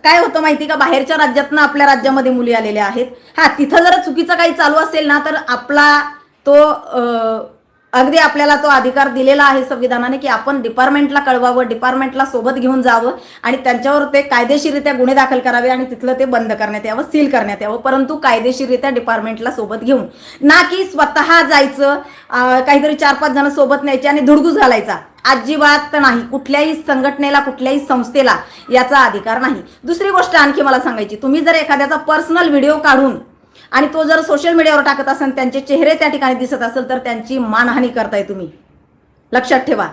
काय होतं माहिती का, बाहेरच्या राज्यातनं आपल्या राज्यामध्ये मुली आलेल्या आहेत. हा, तिथं जर चुकीचं काही चालू असेल ना, तर आपला तो अगदी आपल्याला तो अधिकार दिलेला आहे संविधानाने की आपण डिपार्टमेंटला कळवावं, डिपार्टमेंटला सोबत घेऊन जावं आणि त्यांच्यावर ते कायदेशीररित्या गुन्हे दाखल करावे आणि तिथलं ते बंद करण्यात यावं, सील करण्यात यावं, परंतु कायदेशीररित्या डिपार्टमेंटला सोबत घेऊन, ना की स्वतः जायचं, काहीतरी 4-5 जण सोबत न्यायचे आणि धुडगूस घालायचा. अजिबात नाही. कुठल्याही संघटनेला, कुठल्याही संस्थेला याचा अधिकार नाही. दुसरी गोष्ट आणखी मला सांगायची, तुम्ही जर एखाद्याचा पर्सनल व्हिडिओ काढून आणि तो जर सोशल मीडियावर टाकत असेल, त्यांचे चेहरे त्या ठिकाणी दिसत असेल, तर त्यांची मानहानी करताय तुम्ही. लक्षात ठेवा.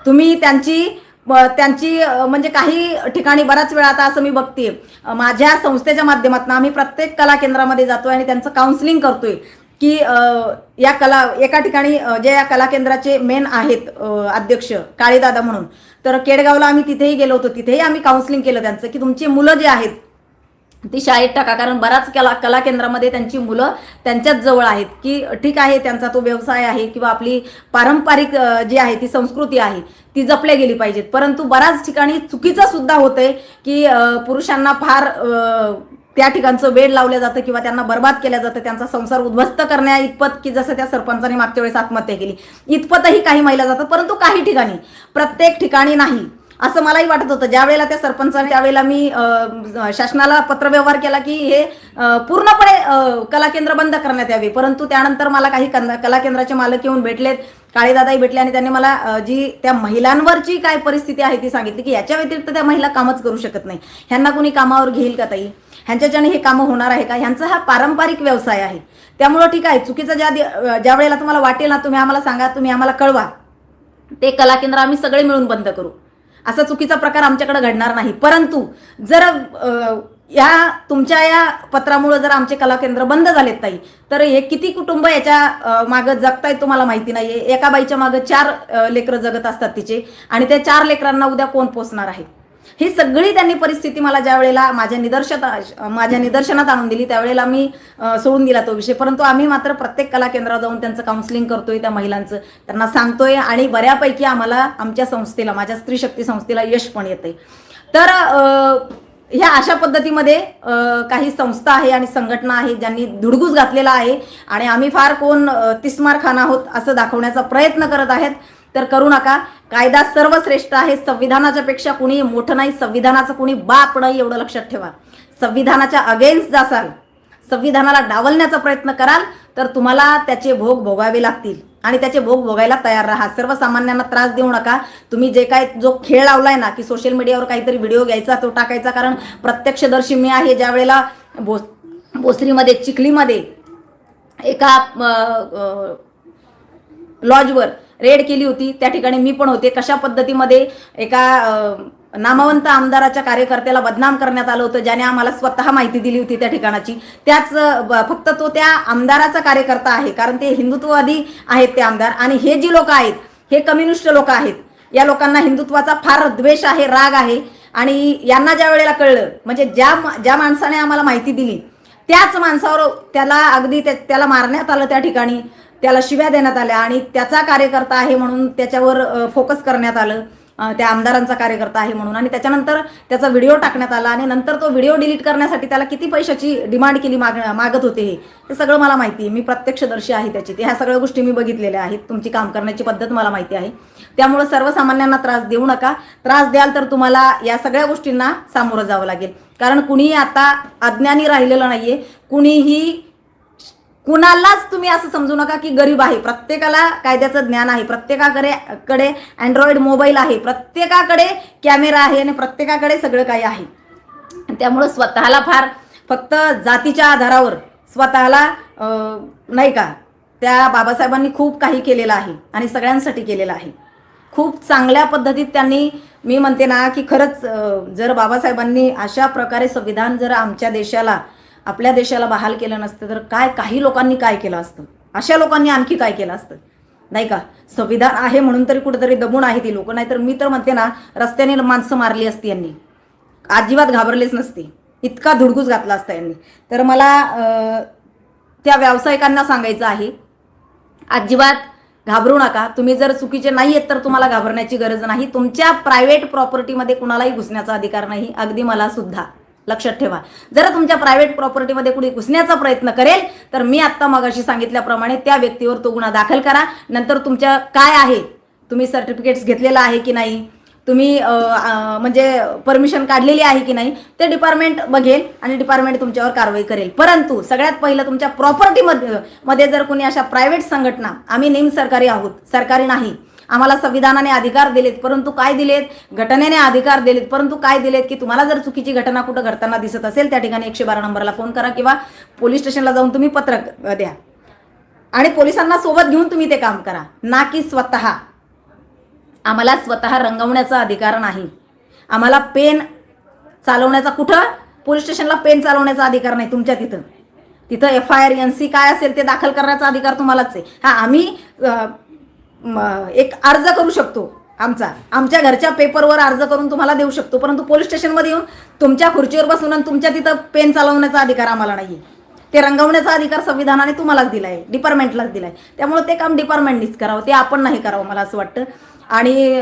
तुम्ही त्यांची म्हणजे काही ठिकाणी बऱ्याच वेळा आता असं मी बघते, माझ्या संस्थेच्या माध्यमातून आम्ही प्रत्येक कला केंद्रामध्ये जातोय आणि त्यांचं काउन्सिलिंग करतोय की एका ठिकाणी जे या कला केंद्राचे मेन आहेत अध्यक्ष काळीदादा म्हणून, तर केडगावला आम्ही तिथेही गेलो होतो. तिथेही आम्ही काउन्सिलिंग केलं त्यांचं की तुमची मुलं जी आहेत ती शाळेत टाका, कारण बराच कला केंद्रामध्ये त्यांची मुलं त्यांच्याच जवळ आहेत की ठीक आहे, त्यांचा तो व्यवसाय आहे किंवा आपली पारंपरिक जी आहे ती संस्कृती आहे ती जपल्या गेली पाहिजेत. परंतु बऱ्याच ठिकाणी चुकीचं सुद्धा होतंय की पुरुषांना फार त्या ठिकाणचं वेड लावलं जातं किंवा त्यांना बर्बाद केलं जातं, त्यांचा संसार उद्ध्वस्त करण्या इतपत की जसं त्या सरपंचाने मागच्या वेळेस आत्महत्या केली इतपतही काही महिला जातात. परंतु काही ठिकाणी, प्रत्येक ठिकाणी नाही असं मलाही वाटत होतं. ज्या वेळेला त्या सरपंचाने, त्यावेळेला मी शासनाला पत्रव्यवहार केला की हे पूर्णपणे कला केंद्र बंद करण्यात यावे. परंतु त्यानंतर मला काही कला केंद्राचे मालक येऊन भेटलेत, काळीदादाही भेटले आणि त्यांनी मला जी त्या महिलांवरची काय परिस्थिती आहे ती सांगितली की याच्या व्यतिरिक्त त्या महिला कामच करू शकत नाही, ह्यांना कुणी कामावर घेईल का ताई, ह्यांच्याच्याने हे कामं होणार आहे का, ह्यांचा हा पारंपरिक व्यवसाय आहे. त्यामुळं ठीक आहे, चुकीचं ज्या वेळेला तुम्हाला वाटेल ना, तुम्ही आम्हाला सांगा, तुम्ही आम्हाला कळवा, ते कला केंद्र आम्ही सगळे मिळून बंद करू. असा चुकीचा प्रकार आमच्याकडे घडणार नाही. परंतु जर या तुमच्या या पत्रामुळे जर आमचे कला केंद्र बंद झालेत ताई, तर हे किती कुटुंब याच्या मागं जगतायत तुम्हाला माहिती नाहीये. एका बाईच्या मागं 4 लेकरं जगत असतात तिचे, आणि त्या 4 लेकरांना उद्या कोण पोसणार आहे. ही सगळी त्यांनी परिस्थिती मला ज्या वेळेला माझ्या निदर्शनात आणून दिली, त्यावेळेला मी सोडून दिला तो विषय. परंतु आम्ही मात्र प्रत्येक कला केंद्रावर जाऊन त्यांचं काउन्सिलिंग करतोय, त्या महिलांचं त्यांना सांगतोय आणि बऱ्यापैकी आम्हाला आमच्या संस्थेला, माझ्या स्त्री शक्ती संस्थेला यश पण येतंय. तर ह्या अशा पद्धतीमध्ये काही संस्था आहे आणि संघटना आहे ज्यांनी धुडगूस घातलेला आहे आणि आम्ही फार कोण तिस्मार खान आहोत असं दाखवण्याचा प्रयत्न करत आहेत. तर करू नका. कायदा सर्वश्रेष्ठ आहे. संविधानाच्या पेक्षा कुणी मोठं नाही, संविधानाचं कुणी बाप नाही, एवढं लक्षात ठेवा. संविधानाच्या अगेन्स्ट जासाल, संविधानाला डावलण्याचा प्रयत्न कराल, तर तुम्हाला त्याचे भोग भोगावे लागतील आणि त्याचे भोग भोगायला तयार राहा. सर्वसामान्यांना त्रास देऊ नका. तुम्ही जो खेळ लावलाय ना की सोशल मीडियावर काहीतरी व्हिडिओ घ्यायचा, तो टाकायचा, कारण प्रत्यक्षदर्शी मी आहे. ज्या वेळेला भोसरीमध्ये, चिखलीमध्ये एका लॉजवर रेड केली होती, त्या ठिकाणी मी पण होते. कशा पद्धतीमध्ये एका नामवंत आमदाराच्या कार्यकर्त्याला बदनाम करण्यात आलं होतं, ज्याने आम्हाला स्वतः माहिती दिली होती त्या ठिकाणाची. त्याच फक्त तो त्या आमदाराचा कार्यकर्ता आहे, कारण ते हिंदुत्ववादी आहेत ते आमदार, आणि हे जी लोक आहेत हे कम्युनिस्ट लोक आहेत. या लोकांना हिंदुत्वाचा फार द्वेष आहे, राग आहे. आणि यांना ज्या वेळेला कळलं, म्हणजे ज्या माणसाने आम्हाला माहिती दिली त्याच माणसावर त्याला मारण्यात आलं, त्या ठिकाणी त्याला शिव्या देण्यात आल्या आणि त्याचा कार्यकर्ता आहे म्हणून त्याच्यावर फोकस करण्यात आलं, त्या आमदारांचा कार्यकर्ता आहे म्हणून. आणि त्याच्यानंतर त्याचा व्हिडिओ टाकण्यात आला आणि नंतर तो व्हिडिओ डिलीट करण्यासाठी त्याला किती पैशाची डिमांड केली, मागत होते. हे सगळं मला माहिती आहे. मी प्रत्यक्षदर्शी आहे त्याची. ह्या सगळ्या गोष्टी मी बघितलेल्या आहेत. तुमची काम करण्याची पद्धत मला माहिती आहे. त्यामुळे सर्वसामान्यांना त्रास देऊ नका. त्रास द्याल तर तुम्हाला या सगळ्या गोष्टींना सामोरं जावं लागेल, कारण कुणीही आता अज्ञानी राहिलेलं नाहीये. कुणालाच तुम्ही असं समजू नका की गरीब आहे. प्रत्येकाला कायद्याचं ज्ञान आहे, प्रत्येकाकडे अँड्रॉइड मोबाईल आहे, प्रत्येकाकडे कॅमेरा आहे आणि प्रत्येकाकडे सगळं काही आहे. त्यामुळे स्वतःला फार फक्त जातीच्या आधारावर स्वतःला नाही का, त्या बाबासाहेबांनी खूप काही केलेलं आहे आणि सगळ्यांसाठी केलेलं आहे. खूप चांगल्या पद्धतीत त्यांनी, मी म्हणते ना की खरंच जर बाबासाहेबांनी अशा प्रकारे संविधान जर आपल्या देशाला बहाल केलं नसतं तर काही लोकांनी काय केलं असतं, अशा लोकांनी आणखी काय केलं असतं, नाही का. संविधान आहे म्हणून तरी कुठेतरी दबून आहे ती लोक. नाहीतर मी तर म्हणते ना, रस्त्याने माणसं मारली असती यांनी, अजिबात घाबरलेच नसते, इतका धुडगूस घातला असता यांनी. तर मला त्या व्यावसायिकांना सांगायचं आहे, अजिबात घाबरू नका. तुम्ही जर चुकीचे नाही आहेत तर तुम्हाला घाबरण्याची गरज नाही. तुमच्या प्रायव्हेट प्रॉपर्टीमध्ये कुणालाही घुसण्याचा अधिकार नाही, अगदी मला सुद्धा. लक्षात ठेवा. जर तुमच्या प्रायव्हेट प्रॉपर्टीमध्ये कुणी घुसण्याचा प्रयत्न करेल तर मी आत्ता मगाशी सांगितल्याप्रमाणे त्या व्यक्तीवर तो गुन्हा दाखल करा. नंतर तुमच्या काय आहे, तुम्ही सर्टिफिकेट्स घेतलेला आहे की नाही, तुम्ही म्हणजे परमिशन काढलेली आहे की नाही, ते डिपार्टमेंट बघेल आणि डिपार्टमेंट तुमच्यावर कारवाई करेल. परंतु सगळ्यात पहिलं तुमच्या प्रॉपर्टीमध्ये जर कोणी अशा प्रायव्हेट संघटना, आम्ही निमसरकारी आहोत, सरकारी नाही, आम्हाला संविधानाने अधिकार दिलेत, परंतु काय दिलेत, घटनेने अधिकार दिलेत, परंतु काय दिलेत की तुम्हाला जर चुकीची घटना कुठं घडताना दिसत असेल त्या ठिकाणी 112 नंबरला फोन करा किंवा पोलीस स्टेशनला जाऊन तुम्ही पत्र द्या आणि पोलिसांना सोबत घेऊन तुम्ही ते काम करा, ना की स्वतः. आम्हाला स्वतः रंगवण्याचा अधिकार नाही. आम्हाला पेन चालवण्याचा, कुठं पोलीस स्टेशनला पेन चालवण्याचा अधिकार नाही तुमच्या तिथं FIR NC काय असेल ते दाखल करण्याचा अधिकार तुम्हालाच आहे. आम्ही एक अर्ज करू शकतो, आमच्या घरच्या पेपरवर अर्ज करून तुम्हाला देऊ शकतो, परंतु पोलीस स्टेशनमध्ये येऊन तुमच्या खुर्चीवर बसून आणि तुमच्या तिथं पेन चालवण्याचा अधिकार आम्हाला नाही. ते रंगवण्याचा अधिकार संविधानाने तुम्हालाच दिलाय, डिपार्टमेंटलाच दिलाय. त्यामुळे ते काम डिपार्टमेंटनीच करावं, ते आपण नाही करावं मला असं वाटतं. आणि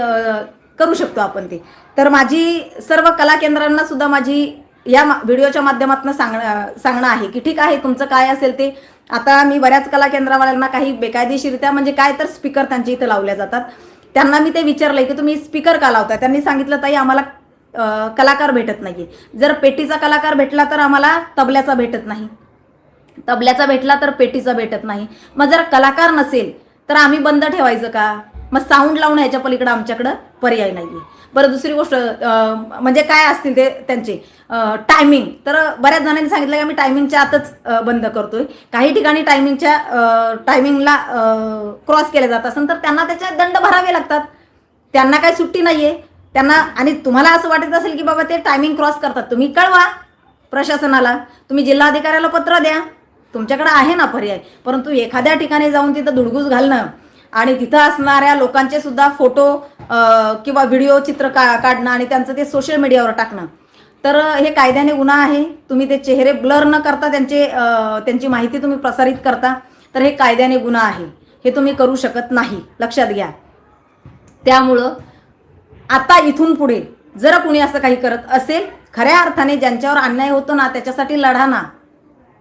करू शकतो आपण ते. तर माझी सर्व कला केंद्रांना सुद्धा माझी या व्हिडिओच्या माध्यमातून सांगणं आहे की ठीक आहे, तुमचं काय असेल ते. आता मी बऱ्याच कला केंद्रावाल्यांना काही बेकायदेशीरित्या म्हणजे काय तर स्पीकर त्यांच्या इथं लावल्या जातात, त्यांना मी ते विचारलंय की तुम्ही स्पीकर का लावता. त्यांनी सांगितलं ताई आम्हाला कलाकार भेटत नाही. जर पेटीचा कलाकार भेटला तर आम्हाला तबल्याचा भेटत नाही, तबल्याचा भेटला तर पेटीचा भेटत नाही. मग जर कलाकार नसेल तर आम्ही बंद ठेवायचं का? मग साऊंड लावणं ह्याच्या पलीकडे आमच्याकडं पर्याय नाही आहे. बरं, दुसरी गोष्ट म्हणजे काय असतील ते त्यांचे टायमिंग. तर बऱ्याच जणांनी सांगितलं की आम्ही टायमिंगच्या आतच बंद करतोय. काही ठिकाणी टायमिंगला क्रॉस केले जात असेल तर त्यांना त्याचे दंड भरावे लागतात. त्यांना काही सुट्टी नाही आहे त्यांना. आणि तुम्हाला असं वाटत असेल की बाबा ते टायमिंग क्रॉस करतात, तुम्ही कळवा प्रशासनाला, तुम्ही जिल्हाधिकाऱ्याला पत्र द्या, तुमच्याकडे आहे ना पर्याय. परंतु एखाद्या ठिकाणी जाऊन तिथं धुडगूस घालणं आणि तिथं असणाऱ्या लोकांचे सुद्धा फोटो किंवा व्हिडिओ चित्र काढणं आणि त्यांचं ते सोशल मीडियावर टाकणं, तर हे कायद्याने गुन्हा आहे. तुम्ही ते चेहरे ब्लर न करता त्यांची माहिती तुम्ही प्रसारित करता, तर हे कायद्याने गुन्हा आहे. हे तुम्ही करू शकत नाही, लक्षात घ्या. त्यामुळं आता इथून पुढे जर कुणी असं काही करत असेल, खऱ्या अर्थाने ज्यांच्यावर अन्याय होतो ना त्याच्यासाठी लढा ना.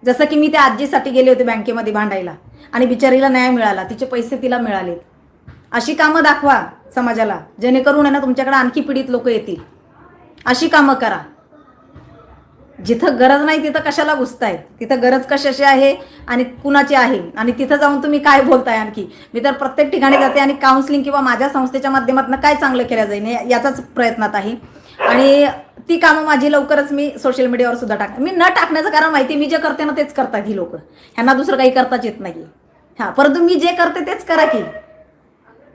जसं की मी त्या आजीसाठी गेले होते बँकेमध्ये भांडायला आणि बिचारीला न्याय मिळाला, तिचे पैसे तिला मिळाले. अशी कामं दाखवा समाजाला, जेणेकरून आहे ना तुमच्याकडे आणखी पीडित लोक येतील. अशी कामं करा. जिथं गरज नाही तिथं कशाला घुसताय, तिथं गरज कशाची आहे आणि कुणाची आहे आणि तिथं जाऊन तुम्ही काय बोलताय. आणखी मी तर प्रत्येक ठिकाणी जाते आणि काउन्सिलिंग किंवा माझ्या संस्थेच्या माध्यमातून काय चांगलं केलं जाईल याचाच प्रयत्नात आहे. आणि ती कामं माझी लवकरच मी सोशल मीडियावर सुद्धा मी न टाकण्याचं कारण माहिती, मी जे करते ना तेच करतात ही लोक, ह्यांना दुसरं काही करताच येत नाही. परंतु मी जे करते तेच करा की.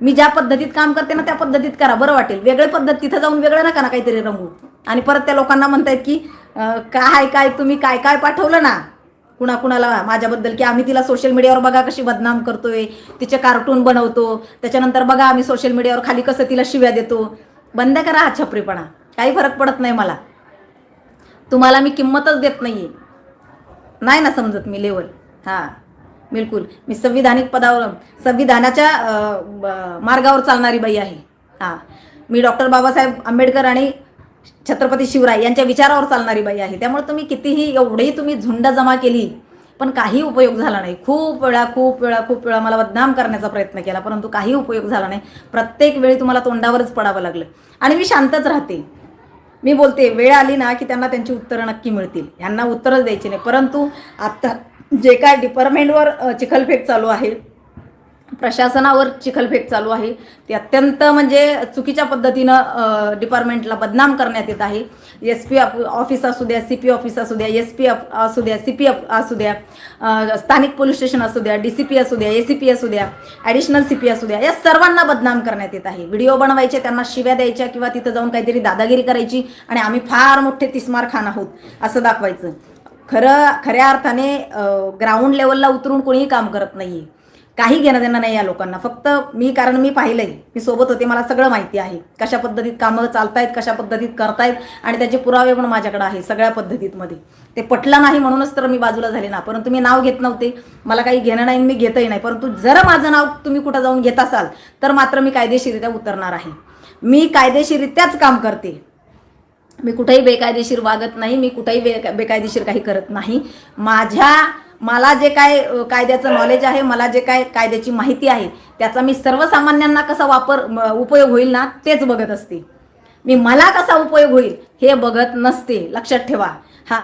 मी ज्या पद्धतीत काम करते ना त्या पद्धतीत करा, बरं वाटेल. वेगळी पद्धत तिथं जाऊन वेगळं नका ना काहीतरी रंगू आणि परत त्या लोकांना म्हणतायत की काय तुम्ही काय पाठवलं ना कुणाला माझ्याबद्दल, की आम्ही तिला सोशल मीडियावर बघा कशी बदनाम करतोय, तिचे कार्टून बनवतो, त्याच्यानंतर बघा आम्ही सोशल मीडियावर खाली कसं तिला शिव्या देतो. बंद करा हा छपरीपणा, काही फरक पडत नाही मला. तुम्हाला मी किंमतच देत नाहीये, नाही ना समजत मी लेवल. बिलकुल मी संविधानिक पदावर, संविधानाच्या मार्गावर चालणारी बाई आहे. मी डॉक्टर बाबासाहेब आंबेडकर आणि छत्रपती शिवराय यांच्या विचारावर चालणारी बाई आहे. त्यामुळे तुम्ही कितीही एवढेही तुम्ही झुंड जमा केली पण काही उपयोग झाला नाही. खूप वेळा मला बदनाम करण्याचा प्रयत्न केला, परंतु काही उपयोग झाला नाही. प्रत्येक वेळी तुम्हाला तोंडावरच पडावं लागलं आणि मी शांतच राहते. मी बोलते वेळ आली ना की त्यांना त्यांची उत्तरं नक्की मिळतील, ह्यांना उत्तरच द्यायची नाही. परंतु आता जे काय डिपार्टमेंटवर चिखलफेक चालू आहे, प्रशासनावर चिखलफेक चालू आहे, ते अत्यंत म्हणजे चुकीच्या पद्धतीनं डिपार्टमेंटला बदनाम करण्यात येत आहे. SP ऑफिस असू द्या, CP ऑफिस असू द्या, SP असू द्या, CP असू द्या, स्थानिक पोलीस स्टेशन असू द्या, DCP असू द्या, ACP असू द्या, ॲडिशनल CP असू द्या, या सर्वांना बदनाम करण्यात येत आहे. व्हिडिओ बनवायचे, त्यांना शिव्या द्यायच्या किंवा तिथं जाऊन काहीतरी दादागिरी करायची आणि आम्ही फार मोठे तिस्मार खान आहोत असं दाखवायचं. खऱ्या अर्थाने ग्राउंड लेवलला उतरून कोणीही काम करत नाहीये. काही घेणं देणं नाही या लोकांना. फक्त कारण मी पाहिलंय, मी सोबत होते, मला सगळं माहिती आहे कशा पद्धतीत कामं चालतायत, कशा पद्धतीत करतायत, आणि त्याचे पुरावे पण माझ्याकडे आहे सगळ्या पद्धतीमध्ये. ते पटलं नाही म्हणूनच तर मी बाजूला झाले ना, परंतु मी नाव घेत नव्हते, मला काही घेणं नाही, मी घेतही नाही. परंतु जर माझं नाव तुम्ही कुठं जाऊन घेत असाल तर मात्र मी कायदेशीररित्या उतरणार आहे. मी कायदेशीररित्याच काम करते, मी कुठेही बेकायदेशीर वागत नाही, मी कुठेही बेकायदेशीर काही करत नाही. मला जे काय कायद्याचं नॉलेज आहे, मला जे काय कायद्याची माहिती आहे, त्याचा मी सर्वसामान्यांना कसा उपयोग होईल ना तेच बघत असते. मी मला कसा उपयोग होईल हे बघत नसते, लक्षात ठेवा.